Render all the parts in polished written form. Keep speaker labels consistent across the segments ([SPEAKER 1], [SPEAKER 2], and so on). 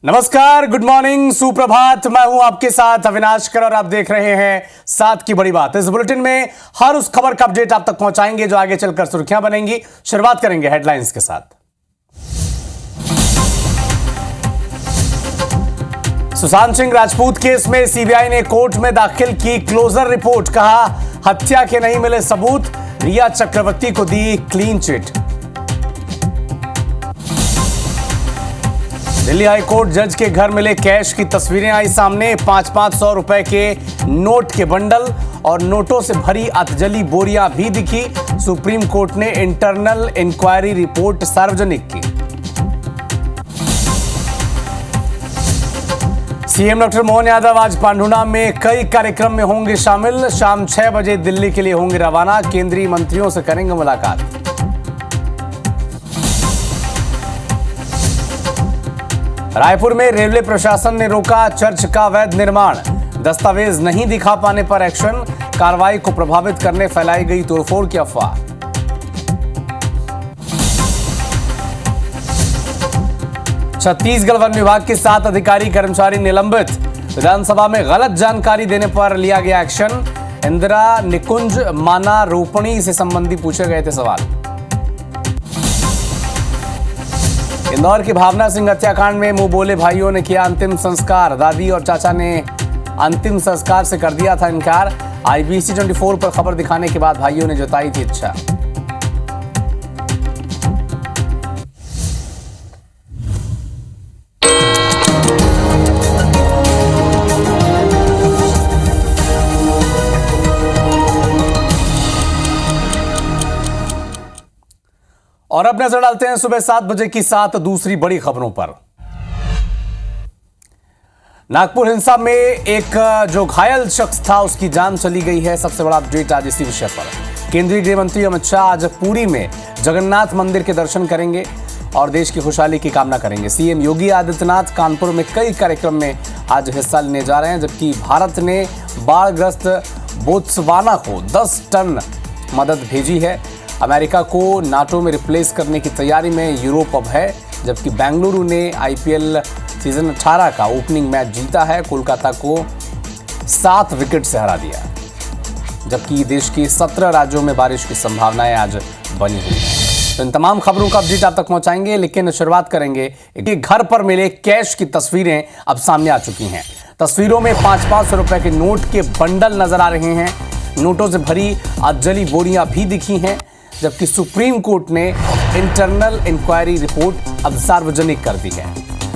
[SPEAKER 1] नमस्कार, good morning, सुप्रभात। मैं हूं आपके साथ अविनाश कर और आप देख रहे हैं साथ की बड़ी बात। इस बुलेटिन में हर उस खबर का अपडेट आप तक पहुंचाएंगे जो आगे चलकर सुर्खियां बनेंगी। शुरुआत करेंगे हेडलाइंस के साथ। सुशांत सिंह राजपूत केस में सीबीआई ने कोर्ट में दाखिल की क्लोजर रिपोर्ट। कहा, हत्या के नहीं मिले सबूत, रिया चक्रवर्ती को दी clean chit. Delhi high court जज के घर मिले कैश की तस्वीरें आई सामने। 500 रुपए के नोट के बंडल और नोटों से भरी अधजली बोरियां भी दिखी। सुप्रीम कोर्ट ने इंटरनल इंक्वायरी रिपोर्ट सार्वजनिक की। सीएम डॉक्टर मोहन यादव आज पांढुना में कई कार्यक्रम में होंगे शामिल। शाम 6 बजे दिल्ली के लिए होंगे रवाना। केंद्रीय मंत्रियों से करेंगे मुलाकात। रायपुर में रेलवे प्रशासन ने रोका चर्च का अवैध निर्माण। दस्तावेज नहीं दिखा पाने पर एक्शन। कार्रवाई को प्रभावित करने फैलाई गई तोड़फोड़ की अफवाह। छत्तीसगढ़ वन विभाग के 7 अधिकारी कर्मचारी निलंबित। विधानसभा में गलत जानकारी देने पर लिया गया एक्शन। इंदिरा निकुंज माना रोपणी से संबंधी पूछे गए थे सवाल। इंदौर की भावना सिंह हत्याकांड में मुंह बोले भाइयों ने किया अंतिम संस्कार। दादी और चाचा ने अंतिम संस्कार से कर दिया था इनकार। IBC 24 पर खबर दिखाने के बाद भाइयों ने जताई थी इच्छा। और अब नजर डालते हैं सुबह 7 बजे की 7 दूसरी बड़ी खबरों पर। नागपुर हिंसा में एक जो घायल शख्स था उसकी जान चली गई है। सबसे बड़ा अपडेट आज इसी विषय पर। केंद्रीय गृह मंत्री अमित शाह आज पुरी में जगन्नाथ मंदिर के दर्शन करेंगे और देश की खुशहाली की कामना करेंगे। सीएम योगी आदित्यनाथ कानपुर में कई कार्यक्रम में आज हिस्सा लेने जा रहे हैं। जबकि भारत ने बाढ़ग्रस्त बोत्सवाना को 10 टन मदद भेजी है। अमेरिका को नाटो में रिप्लेस करने की तैयारी में यूरोप अब है। जबकि बेंगलुरु ने IPL सीजन 18 का ओपनिंग मैच जीता है। कोलकाता को 7 विकेट से हरा दिया। जबकि देश के 17 राज्यों में बारिश की संभावनाएं आज बनी हुई हैं। तो इन तमाम खबरों का अपडेट आप तक पहुंचाएंगे, लेकिन शुरुआत करेंगे एक घर पर मिले कैश की तस्वीरें अब सामने आ चुकी हैं। तस्वीरों में 500 रुपए के नोट के बंडल नजर आ रहे हैं। नोटों से भरी अधजली बोरियां भी दिखी हैं। जबकि सुप्रीम कोर्ट ने इंटरनल इंक्वायरी रिपोर्ट अब सार्वजनिक कर दी है।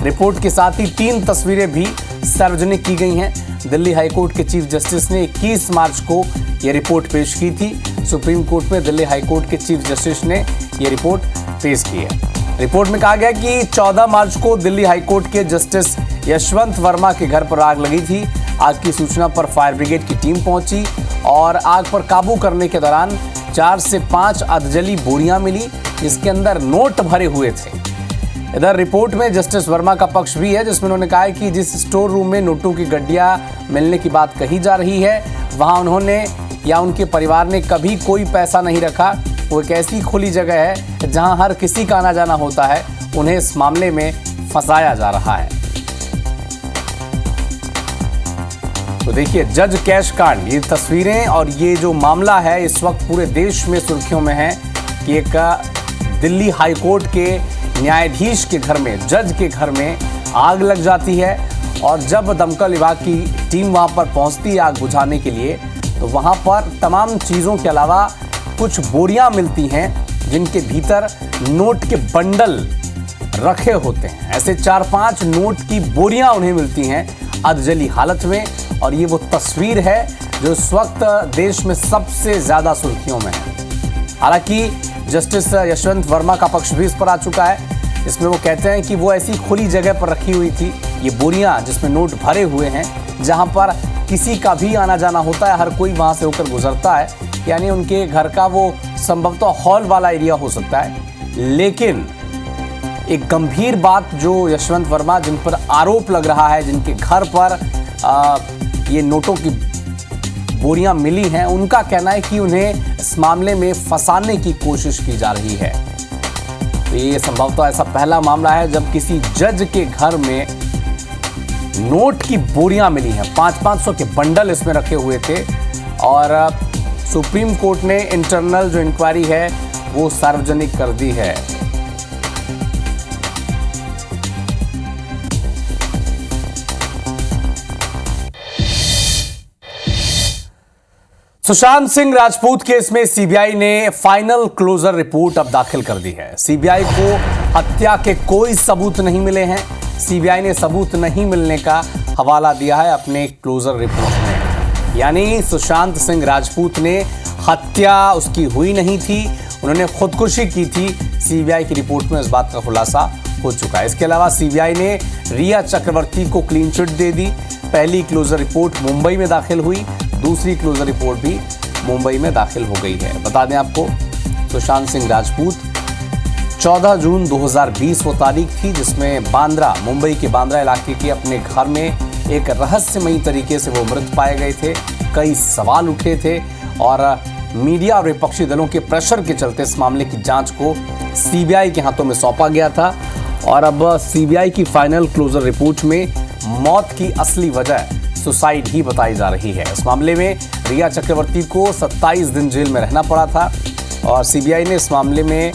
[SPEAKER 1] रिपोर्ट के साथ ही 3 तस्वीरें भी सार्वजनिक की गई हैं। दिल्ली हाई कोर्ट के चीफ जस्टिस ने 21 मार्च को यह रिपोर्ट पेश की थी। सुप्रीम कोर्ट में दिल्ली हाई कोर्ट के चीफ जस्टिस ने यह रिपोर्ट पेश की है। रिपोर्ट में कहा गया कि 14 मार्च को दिल्ली हाई कोर्ट के जस्टिस यशवंत वर्मा के घर पर आग लगी थी। आग की सूचना पर फायर ब्रिगेड की टीम पहुंची और आग पर काबू करने के दौरान 4 से 5 अधजली बोरियां मिली जिसके अंदर नोट भरे हुए थे। इधर रिपोर्ट में जस्टिस वर्मा का पक्ष भी है, जिसमें उन्होंने कहा है कि जिस स्टोर रूम में नोटों की गड्डियां मिलने की बात कही जा रही है वहां उन्होंने या उनके परिवार ने कभी कोई पैसा नहीं रखा। वो एक ऐसी खुली जगह है जहां हर किसी का आना जाना होता है। उन्हें इस मामले में फंसाया जा रहा है। तो देखिए, जज कैश कांड, ये तस्वीरें और ये जो मामला है इस वक्त पूरे देश में सुर्खियों में है कि एक दिल्ली हाई कोर्ट के न्यायाधीश के घर में, जज के घर में आग लग जाती है। और जब दमकल विभाग की टीम वहां पर पहुंचती है आग बुझाने के लिए, तो वहां पर तमाम चीज़ों के अलावा कुछ बोरियां मिलती हैं जिनके भीतर नोट के बंडल रखे होते हैं। ऐसे 4-5 नोट की बोरियां उन्हें मिलती हैं अधजली हालत में। और ये वो तस्वीर है जो इस वक्त देश में सबसे ज्यादा सुर्खियों में है। हालांकि जस्टिस यशवंत वर्मा का पक्ष भी इस पर आ चुका है। इसमें वो कहते हैं कि वो ऐसी खुली जगह पर रखी हुई थी ये बोरियां जिसमें नोट भरे हुए हैं, जहां पर किसी का भी आना जाना होता है, हर कोई वहां से होकर गुजरता है। यानी उनके घर का वो संभवतः हॉल वाला एरिया हो सकता है। लेकिन एक गंभीर बात जो यशवंत वर्मा जिन पर आरोप लग रहा है, जिनके घर पर ये नोटों की बोरियां मिली हैं, उनका कहना है कि उन्हें इस मामले में फंसाने की कोशिश की जा रही है। तो ये संभवतः ऐसा पहला मामला है जब किसी जज के घर में नोट की बोरियां मिली हैं, 500-500 के बंडल इसमें रखे हुए थे। और सुप्रीम कोर्ट ने इंटरनल जो इंक्वायरी है वो सार्वजनिक कर दी है। सुशांत सिंह राजपूत केस में सीबीआई ने फाइनल क्लोजर रिपोर्ट अब दाखिल कर दी है। सीबीआई को हत्या के कोई सबूत नहीं मिले हैं। सीबीआई ने सबूत नहीं मिलने का हवाला दिया है अपने क्लोजर रिपोर्ट में। यानी सुशांत सिंह राजपूत ने हत्या उसकी हुई नहीं थी, उन्होंने खुदकुशी की थी। सीबीआई की रिपोर्ट में इस बात का खुलासा हो चुका है। इसके अलावा सीबीआई ने रिया चक्रवर्ती को क्लीन चिट दे दी। पहली क्लोजर रिपोर्ट मुंबई में दाखिल हुई, दूसरी क्लोजर रिपोर्ट भी मुंबई में दाखिल हो गई है। बता दें आपको, सुशांत सिंह राजपूत 14 जून 2020 वो तारीख थी जिसमें बांद्रा, मुंबई के बांद्रा इलाके के अपने घर में एक रहस्यमयी तरीके से वो मृत पाए गए थे। कई सवाल उठे थे और मीडिया और विपक्षी दलों के प्रेशर के चलते इस मामले की जांच को सीबीआई के हाथों में सौंपा गया था। और अब सीबीआई की फाइनल क्लोजर रिपोर्ट में मौत की असली वजह सुसाइड ही बताई जा रही है। इस मामले में रिया चक्रवर्ती को 27 दिन जेल में रहना पड़ा था। और सीबीआई ने इस मामले में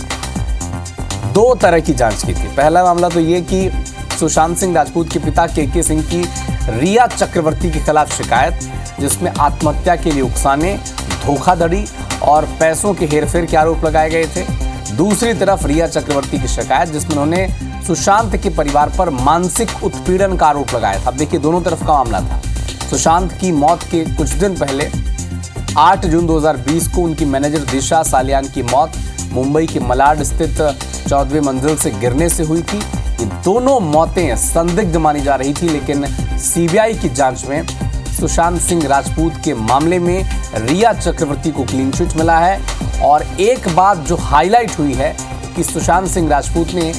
[SPEAKER 1] 2 तरह की जांच की थी। पहला मामला तो ये कि सुशांत सिंह राजपूत के पिता के सिंह की रिया चक्रवर्ती के खिलाफ शिकायत, जिसमें आत्महत्या के लिए उकसाने, धोखाधड़ी और पैसों के हेरफेर के आरोप लगाए गए थे। दूसरी तरफ रिया चक्रवर्ती की शिकायत जिसमें उन्होंने सुशांत के परिवार पर मानसिक उत्पीड़न का आरोप लगाया था। अब देखिए, दोनों तरफ का मामला था। सुशांत की मौत के कुछ दिन पहले 8 जून 2020 को उनकी मैनेजर दिशा सालियान की मौत मुंबई के मलाड स्थित 14वीं मंजिल से गिरने से हुई थी। ये दोनों मौतें संदिग्ध मानी जा रही थी, लेकिन सीबीआई की जांच में सुशांत सिंह राजपूत के मामले में रिया चक्रवर्ती को क्लीन चिट मिला है। और एक बात जो हाईलाइट हुई है कि सुशांत सिंह राजपूत ने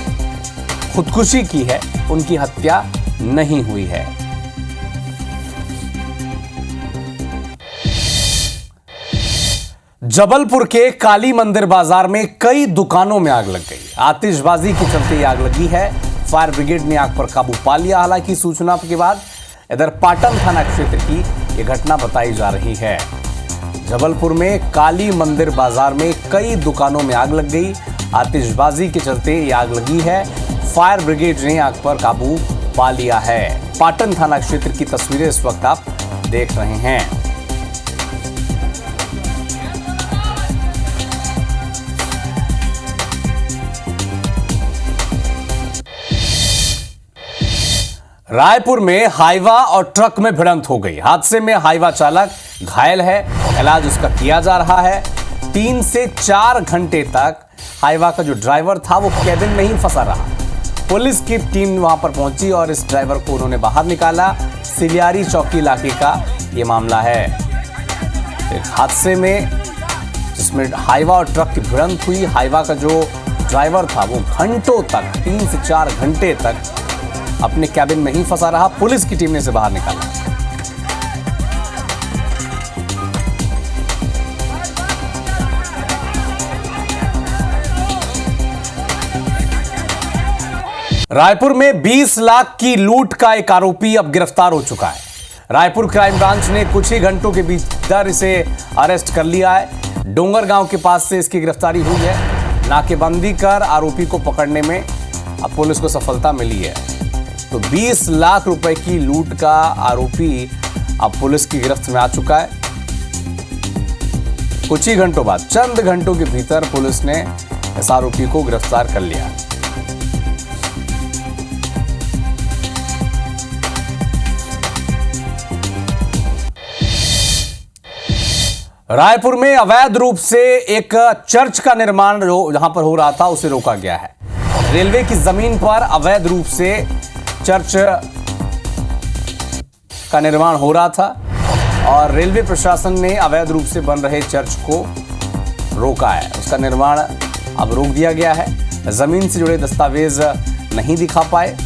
[SPEAKER 1] खुदकुशी की है, उनकी हत्या नहीं हुई है। जबलपुर के काली मंदिर बाजार में कई दुकानों में आग लग गई। आतिशबाजी के चलते ये आग लगी है। फायर ब्रिगेड ने आग पर काबू पा लिया, हालांकि सूचना के बाद। इधर पाटन थाना क्षेत्र की यह घटना बताई जा रही है। जबलपुर में काली मंदिर बाजार में कई दुकानों में आग लग गई। आतिशबाजी के चलते ये आग लगी है। फायर ब्रिगेड ने आग पर काबू पा लिया है। पाटन थाना क्षेत्र की तस्वीरें इस वक्त आप देख रहे हैं। रायपुर में हाईवा और ट्रक में भिड़ंत हो गई। हादसे में हाईवा चालक घायल है, इलाज उसका किया जा रहा है। 3 से 4 घंटे तक हाईवा का जो ड्राइवर था वो कैबिन में ही फंसा रहा। पुलिस की टीम वहां पर पहुंची और इस ड्राइवर को उन्होंने बाहर निकाला। सिलियारी चौकी इलाके का ये मामला है। एक हादसे में जिसमें हाईवा और ट्रक की भिड़ंत हुई। हाईवा का जो ड्राइवर था वो घंटों तक, 3 से 4 घंटे तक अपने कैबिन में ही फंसा रहा। पुलिस की टीम ने इसे बाहर निकाला। रायपुर में 20 लाख की लूट का एक आरोपी अब गिरफ्तार हो चुका है। रायपुर क्राइम ब्रांच ने कुछ ही घंटों के भीतर इसे अरेस्ट कर लिया है। डोंगर गांव के पास से इसकी गिरफ्तारी हुई है। नाकेबंदी कर आरोपी को पकड़ने में अब पुलिस को सफलता मिली है। तो 20 लाख रुपए की लूट का आरोपी अब पुलिस की गिरफ्त में आ चुका है। कुछ ही घंटों बाद, चंद घंटों के भीतर पुलिस ने इस आरोपी को गिरफ्तार कर लिया। रायपुर में अवैध रूप से एक चर्च का निर्माण जो जहां पर हो रहा था उसे रोका गया है। रेलवे की जमीन पर अवैध रूप से चर्च का निर्माण हो रहा था और रेलवे प्रशासन ने अवैध रूप से बन रहे चर्च को रोका है। उसका निर्माण अब रोक दिया गया है। जमीन से जुड़े दस्तावेज नहीं दिखा पाए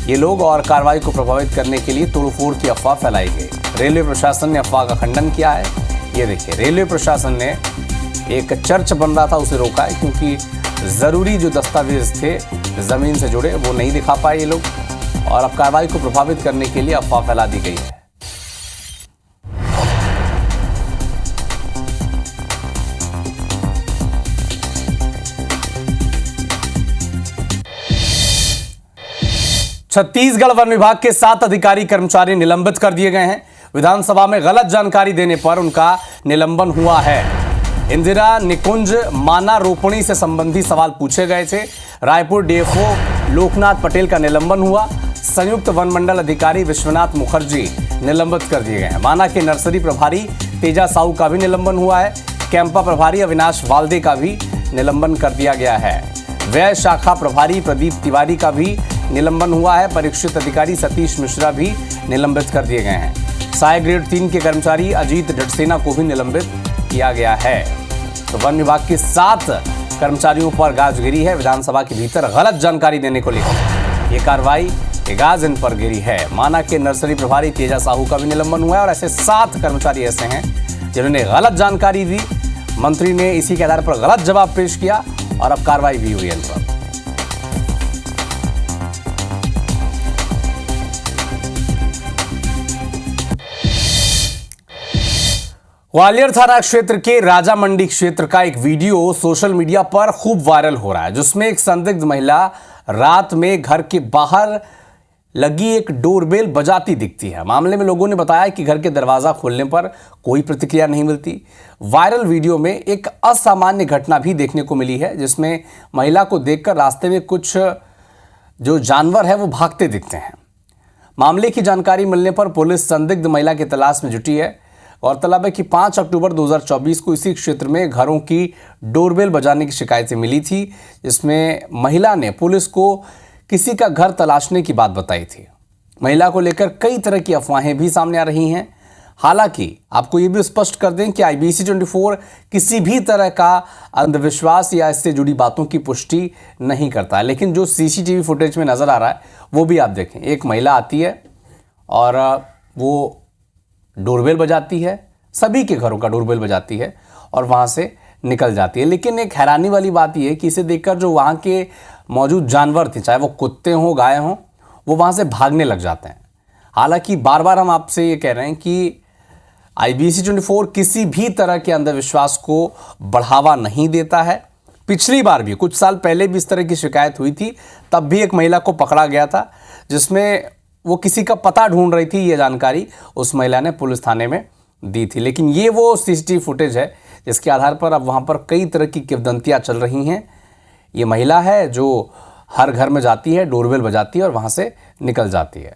[SPEAKER 1] ये लोग और कार्रवाई को प्रभावित करने के लिए तोड़फोड़ की अफवाह फैलाई गई। रेलवे प्रशासन ने अफवाह का खंडन किया है। ये देखिए, रेलवे प्रशासन ने एक चर्च बन रहा था उसे रोका है क्योंकि जरूरी जो दस्तावेज थे जमीन से जुड़े वो नहीं दिखा पाए ये लोग। और अब कार्रवाई को प्रभावित करने के लिए अफवाह फैला दी गई है। छत्तीसगढ़ वन विभाग के 7 अधिकारी कर्मचारी निलंबित कर दिए गए हैं। विधानसभा में गलत जानकारी देने पर उनका निलंबन हुआ है। इंदिरा निकुंज माना रोपणी से संबंधी सवाल पूछे गए थे। रायपुर डीएफओ लोकनाथ पटेल का निलंबन हुआ। संयुक्त वन मंडल अधिकारी विश्वनाथ मुखर्जी निलंबित कर दिए गए हैं। माना के नर्सरी प्रभारी तेजा साहू का भी निलंबन हुआ है। कैंपा प्रभारी अविनाश वाल्दे का भी निलंबन कर दिया गया है। व्यय शाखा प्रभारी प्रदीप तिवारी का भी निलंबन हुआ है। परीक्षित अधिकारी सतीश मिश्रा भी निलंबित कर दिए गए हैं। सहायक ग्रेड 3 के कर्मचारी अजीत डटसेना को भी निलंबित किया गया है। तो वन विभाग के 7 कर्मचारियों पर गाज गिरी है। विधानसभा के भीतर गलत जानकारी देने को लेकर ये कार्रवाई गाज इन पर गिरी है। माना के नर्सरी प्रभारी तेजा साहू का भी निलंबन हुआ है और ऐसे 7 कर्मचारी ऐसे हैं जिन्होंने गलत जानकारी दी। मंत्री ने इसी के आधार पर गलत जवाब पेश किया और अब कार्रवाई भी हुई इन पर। ग्वालियर थाना क्षेत्र के राजा मंडी क्षेत्र का एक वीडियो सोशल मीडिया पर खूब वायरल हो रहा है, जिसमें एक संदिग्ध महिला रात में घर के बाहर लगी एक डोरबेल बजाती दिखती है। मामले में लोगों ने बताया कि घर के दरवाजा खोलने पर कोई प्रतिक्रिया नहीं मिलती। वायरल वीडियो में एक असामान्य घटना भी देखने को मिली है, जिसमें महिला को देखकर रास्ते में कुछ जो जानवर है वो भागते दिखते हैं। मामले की जानकारी मिलने पर पुलिस संदिग्ध महिला की तलाश में जुटी है। गौरतलब है कि 5 अक्टूबर 2024 को इसी क्षेत्र में घरों की डोरबेल बजाने की शिकायतें मिली थी, जिसमें महिला ने पुलिस को किसी का घर तलाशने की बात बताई थी। महिला को लेकर कई तरह की अफवाहें भी सामने आ रही हैं। हालांकि आपको ये भी स्पष्ट कर दें कि IBC 24 किसी भी तरह का अंधविश्वास या इससे जुड़ी बातों की पुष्टि नहीं करता है, लेकिन जो CCTV फुटेज में नज़र आ रहा है वो भी आप देखें। एक महिला आती है और वो डोरबेल बजाती है, सभी के घरों का डोरबेल बजाती है और वहाँ से निकल जाती है। लेकिन एक हैरानी वाली बात यह है कि इसे देखकर जो वहाँ के मौजूद जानवर थे, चाहे वो कुत्ते हों गाय हों, वो वहाँ से भागने लग जाते हैं। हालांकि बार बार हम आपसे ये कह रहे हैं कि IBC 24 किसी भी तरह के अंधविश्वास को बढ़ावा नहीं देता है। पिछली बार भी कुछ साल पहले भी इस तरह की शिकायत हुई थी, तब भी एक महिला को पकड़ा गया था, जिसमें वो किसी का पता ढूंढ रही थी। ये जानकारी उस महिला ने पुलिस थाने में दी थी। लेकिन ये वो CCTV फुटेज है जिसके आधार पर अब वहाँ पर कई तरह की किंवदंतियाँ चल रही हैं। ये महिला है जो हर घर में जाती है, डोरबेल बजाती है और वहाँ से निकल जाती है।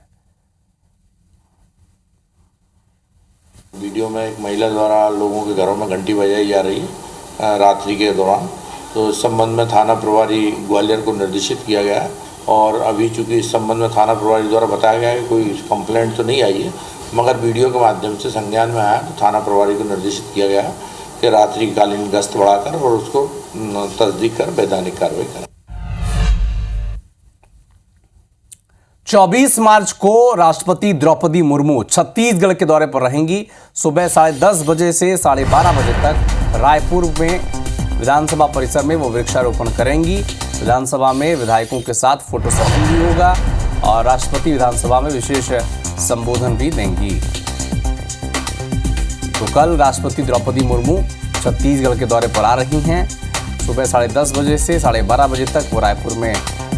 [SPEAKER 2] वीडियो में एक महिला द्वारा लोगों के घरों में घंटी बजाई जा रही है रात्रि के दौरान। तो इस संबंध में थाना प्रभारी ग्वालियर को निर्देशित किया गया है और अभी चूंकि इस संबंध में थाना प्रभारी द्वारा बताया गया है कि कोई कंप्लेंट तो नहीं आई है, मगर वीडियो के माध्यम से संज्ञान में आया तो थाना प्रभारी को निर्देशित किया गया है कि रात्रिकालीन गश्त बढ़ाकर और उसको तस्दीक कर वैधानिक कार्रवाई करें।
[SPEAKER 1] 24 मार्च को राष्ट्रपति द्रौपदी मुर्मू छत्तीसगढ़ के दौरे पर रहेंगी। सुबह 10:30 बजे से 12:30 बजे तक रायपुर में विधानसभा परिसर में वो वृक्षारोपण करेंगी। विधानसभा में विधायकों के साथ फोटो सेशन भी होगा और राष्ट्रपति विधानसभा में विशेष संबोधन भी देंगी। तो कल राष्ट्रपति द्रौपदी मुर्मू छत्तीसगढ़ के दौरे पर आ रही हैं। सुबह 10:30 बजे से 12:30 बजे तक वो रायपुर में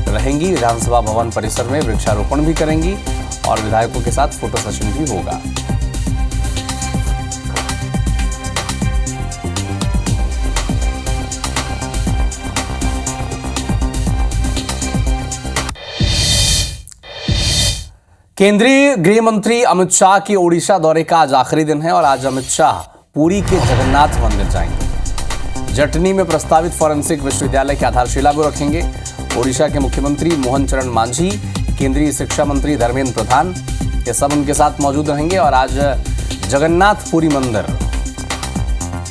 [SPEAKER 1] रहेंगी। विधानसभा भवन परिसर में वृक्षारोपण भी करेंगी और विधायकों के साथ फोटो सेशन भी होगा। केंद्रीय गृह मंत्री अमित शाह के ओडिशा दौरे का आज आखिरी दिन है और आज अमित शाह पुरी के जगन्नाथ मंदिर जाएंगे। जटनी में प्रस्तावित फॉरेंसिक विश्वविद्यालय की आधारशिला भी रखेंगे। ओडिशा के मुख्यमंत्री मोहन चरण मांझी, केंद्रीय शिक्षा मंत्री धर्मेंद्र प्रधान, ये सब उनके साथ मौजूद रहेंगे और आज जगन्नाथपुरी मंदिर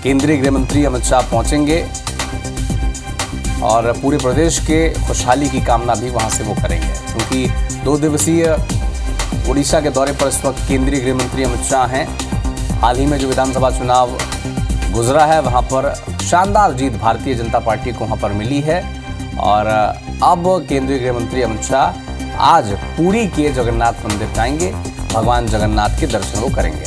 [SPEAKER 1] केंद्रीय गृह मंत्री अमित शाह पहुंचेंगे और पूरे प्रदेश के खुशहाली की कामना भी वहां से वो करेंगे, क्योंकि 2 दिवसीय ओडिशा के दौरे पर इस वक्त केंद्रीय गृह मंत्री अमित शाह हैं। हाल ही में जो विधानसभा चुनाव गुजरा है वहां पर शानदार जीत भारतीय जनता पार्टी को वहां पर मिली है और अब केंद्रीय गृह मंत्री अमित शाह आज पुरी के जगन्नाथ मंदिर जाएंगे, भगवान जगन्नाथ के दर्शन वो करेंगे।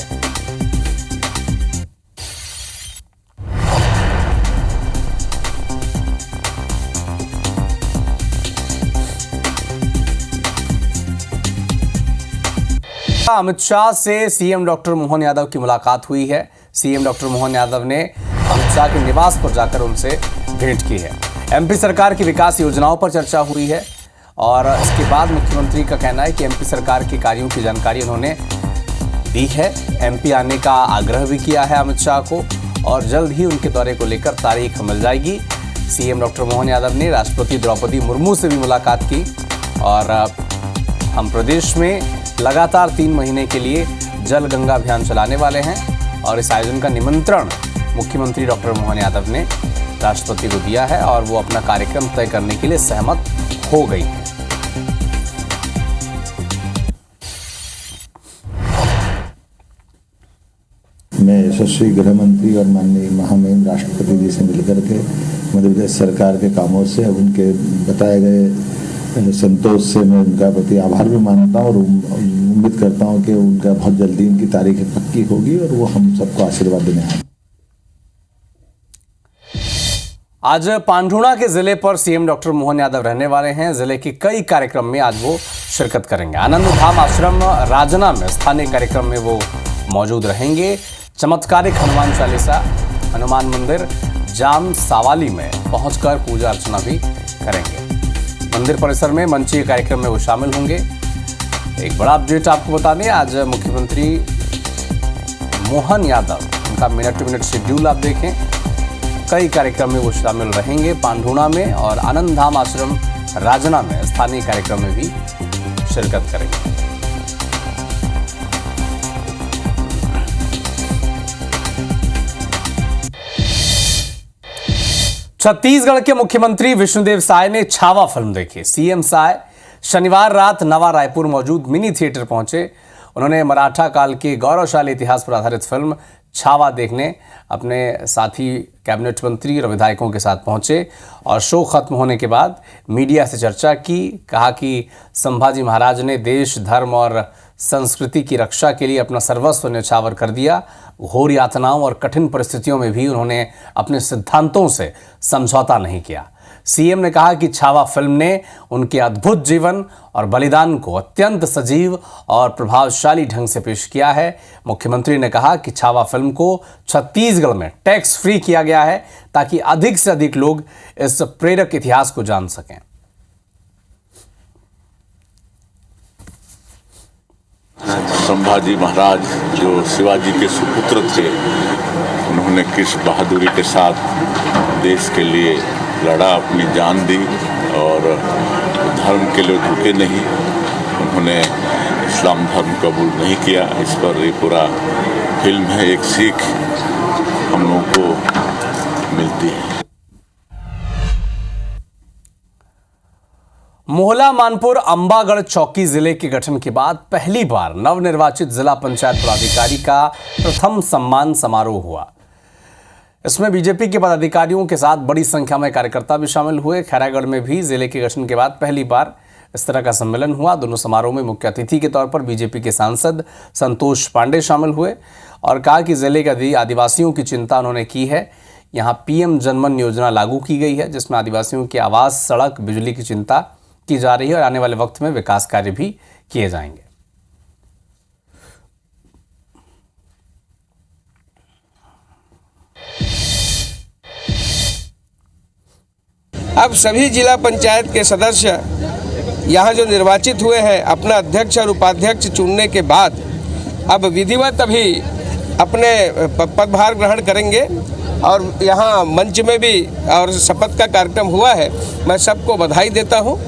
[SPEAKER 1] अमित शाह से सीएम डॉक्टर मोहन यादव की मुलाकात हुई है। सीएम डॉक्टर मोहन यादव ने अमित शाह के निवास पर जाकर उनसे भेंट की है। एमपी सरकार की विकास योजनाओं पर चर्चा हुई है और इसके बाद मुख्यमंत्री का कहना है कि एमपी सरकार के कार्यों की जानकारी उन्होंने दी है। एमपी आने का आग्रह भी किया है अमित शाह को और जल्द ही उनके दौरे को लेकर तारीख मिल जाएगी। सीएम डॉक्टर मोहन यादव ने राष्ट्रपति द्रौपदी मुर्मू से भी मुलाकात की और हम प्रदेश में लगातार 3 महीने के लिए जल गंगा अभियान चलाने वाले हैं और इस आयोजन का निमंत्रण मुख्यमंत्री डॉक्टर मोहन यादव ने राष्ट्रपति को दिया है और वो अपना कार्यक्रम तय करने के लिए सहमत हो गई है।
[SPEAKER 3] मैं यशस्वी गृह मंत्री और माननीय महामहिम राष्ट्रपति जी से मिलकर के मध्य प्रदेश सरकार के कामों से उनके बताए गए संतोष से मैं उनका प्रति आभार भी मानता हूँ और उम्मीद करता हूँ कि उनका बहुत जल्दी इनकी तारीख पक्की होगी और वो हम सबको आशीर्वाद देने आए।
[SPEAKER 1] आज पांढुणा के जिले पर सीएम डॉक्टर मोहन यादव रहने वाले हैं। जिले के कई कार्यक्रम में आज वो शिरकत करेंगे। आनंद धाम आश्रम राजना में स्थानीय कार्यक्रम में वो मौजूद रहेंगे। चमत्कारिक हनुमान चालीसा हनुमान मंदिर जाम सावाली में पहुंचकर पूजा अर्चना भी करेंगे। मंदिर परिसर में मंचीय कार्यक्रम में वो शामिल होंगे। एक बड़ा अपडेट आपको बता दें, आज मुख्यमंत्री मोहन यादव उनका मिनट टू मिनट शेड्यूल आप देखें, कई कार्यक्रम में वो शामिल रहेंगे। पांढुणा में और आनंद धाम आश्रम राजना में स्थानीय कार्यक्रम में भी शिरकत करेंगे। छत्तीसगढ़ के मुख्यमंत्री विष्णुदेव साय ने छावा फिल्म देखी। सीएम साय शनिवार रात नवा रायपुर मौजूद मिनी थिएटर पहुंचे। उन्होंने मराठा काल के गौरवशाली इतिहास पर आधारित फिल्म छावा देखने अपने साथी कैबिनेट मंत्री और विधायकों के साथ पहुंचे और शो खत्म होने के बाद मीडिया से चर्चा की। कहा कि संभाजी महाराज ने देश, धर्म और संस्कृति की रक्षा के लिए अपना सर्वस्व न्यौछावर कर दिया। घोर यातनाओं और कठिन परिस्थितियों में भी उन्होंने अपने सिद्धांतों से समझौता नहीं किया। सीएम ने कहा कि छावा फिल्म ने उनके अद्भुत जीवन और बलिदान को अत्यंत सजीव और प्रभावशाली ढंग से पेश किया है। मुख्यमंत्री ने कहा कि छावा फिल्म को छत्तीसगढ़ में टैक्स फ्री किया गया है ताकि अधिक से अधिक लोग इस प्रेरक इतिहास को जान सकें।
[SPEAKER 4] संभाजी महाराज जो शिवाजी के सुपुत्र थे, उन्होंने किस बहादुरी के साथ देश के लिए लड़ा, अपनी जान दी और धर्म के लिए झुके नहीं। उन्होंने इस्लाम धर्म कबूल नहीं किया। इस पर ये पूरा फिल्म है, एक सीख हम लोगों को मिलती है।
[SPEAKER 1] मोहला मानपुर अंबागढ़ चौकी जिले के गठन के बाद पहली बार नवनिर्वाचित जिला पंचायत पदाधिकारी का प्रथम सम्मान समारोह हुआ। इसमें बीजेपी के पदाधिकारियों के साथ बड़ी संख्या में कार्यकर्ता भी शामिल हुए। खैरागढ़ में भी जिले के गठन के बाद पहली बार इस तरह का सम्मेलन हुआ। दोनों समारोह में मुख्य अतिथि के तौर पर बीजेपी के सांसद संतोष पांडे शामिल हुए और कहा कि जिले के आदिवासियों की चिंता उन्होंने की है। यहाँ पीएम जनमन योजना लागू की गई है जिसमें आदिवासियों के आवास, सड़क, बिजली की चिंता की जा रही है और आने वाले वक्त में विकास कार्य भी किए जाएंगे।
[SPEAKER 5] अब सभी जिला पंचायत के सदस्य यहाँ जो निर्वाचित हुए हैं, अपना अध्यक्ष और उपाध्यक्ष चुनने के बाद अब विधिवत अभी अपने पदभार ग्रहण करेंगे और यहाँ मंच में भी और शपथ का कार्यक्रम हुआ है। मैं सबको बधाई देता हूँ।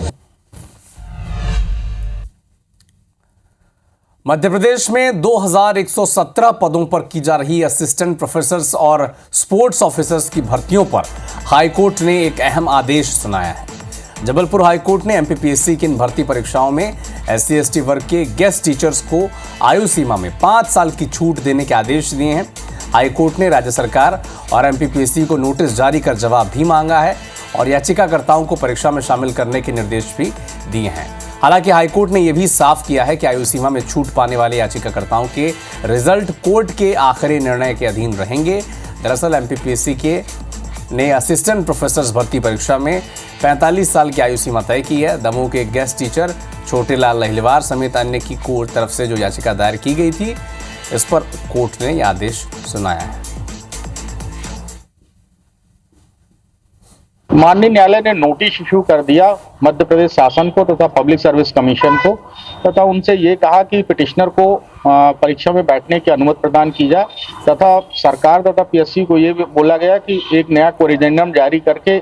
[SPEAKER 1] मध्य प्रदेश में 2117 पदों पर की जा रही असिस्टेंट प्रोफेसर्स और स्पोर्ट्स ऑफिसर्स की भर्तियों पर हाईकोर्ट ने एक अहम आदेश सुनाया है। जबलपुर हाईकोर्ट ने एमपीपीएससी की इन भर्ती परीक्षाओं में SC/ST वर्ग के गेस्ट टीचर्स को आयु सीमा में 5 साल की छूट देने के आदेश दिए हैं। हाईकोर्ट ने राज्य सरकार और एमपीपीएससी को नोटिस जारी कर जवाब भी मांगा है और याचिकाकर्ताओं को परीक्षा में शामिल करने के निर्देश भी दिए हैं। हालांकि हाईकोर्ट ने यह भी साफ किया है कि आयु सीमा में छूट पाने वाले याचिकाकर्ताओं के रिजल्ट कोर्ट के आखिरी निर्णय के अधीन रहेंगे। दरअसल एमपीपीएससी के ने असिस्टेंट प्रोफेसर भर्ती परीक्षा में 45 साल की आयु सीमा तय की है। दमोह के गेस्ट टीचर छोटेलाल लहिलवार समेत अन्य की कोर्ट तरफ से जो याचिका दायर की गई थी, इस पर कोर्ट ने यह आदेश सुनाया है।
[SPEAKER 6] माननीय न्यायालय ने नोटिस इशू कर दिया मध्य प्रदेश शासन को तथा पब्लिक सर्विस कमीशन को तथा उनसे ये कहा कि पिटिशनर को परीक्षा में बैठने की अनुमति प्रदान की जाए तथा सरकार तथा पीएससी को ये बोला गया कि एक नया कोरिजेंडम जारी करके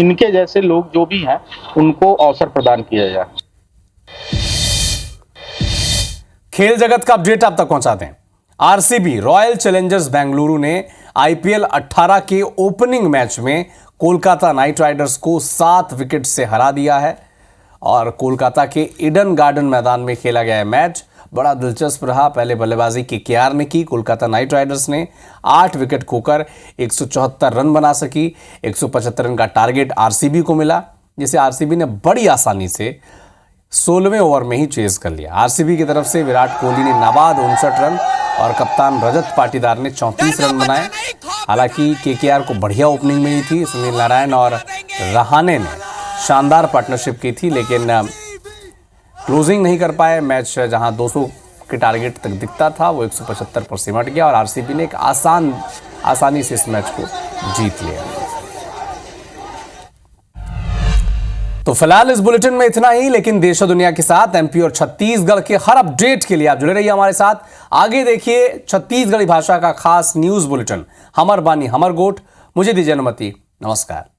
[SPEAKER 6] इनके जैसे लोग जो भी हैं उनको अवसर प्रदान किया जाए।
[SPEAKER 1] खेल जगत का अपडेट आप तक पहुंचाते हैं। आरसीबी रॉयल चैलेंजर्स बेंगलुरु ने आईपीएल 18 के ओपनिंग मैच में कोलकाता नाइट राइडर्स को 7 विकेट से हरा दिया है और कोलकाता के ईडन गार्डन मैदान में खेला गया मैच बड़ा दिलचस्प रहा। पहले बल्लेबाजी केकेआर ने की। कोलकाता नाइट राइडर्स ने 8 विकेट खोकर 174 रन बना सकी। 175 रन का टारगेट आरसीबी को मिला, जिसे आरसीबी ने बड़ी आसानी से 16वें ओवर में ही चेज कर लिया। आरसीबी की तरफ से विराट कोहली ने नाबाद 59 रन और कप्तान रजत पाटीदार ने 34 रन बनाए। हालांकि केकेआर को बढ़िया ओपनिंग मिली थी। सुनील नारायण और रहाणे ने शानदार पार्टनरशिप की थी, लेकिन क्लोजिंग नहीं कर पाए। मैच जहां 200 के टारगेट तक दिखता था वो 175 पर सिमट गया और आरसीबी ने एक आसानी से इस मैच को जीत लिया। तो फिलहाल इस बुलेटिन में इतना ही, लेकिन देश और दुनिया के साथ एमपी और छत्तीसगढ़ के हर अपडेट के लिए आप जुड़े रहिए हमारे साथ। आगे देखिए छत्तीसगढ़ी भाषा का खास न्यूज बुलेटिन हमर बानी हमर गोठ। मुझे दीजिए अनुमति। नमस्कार।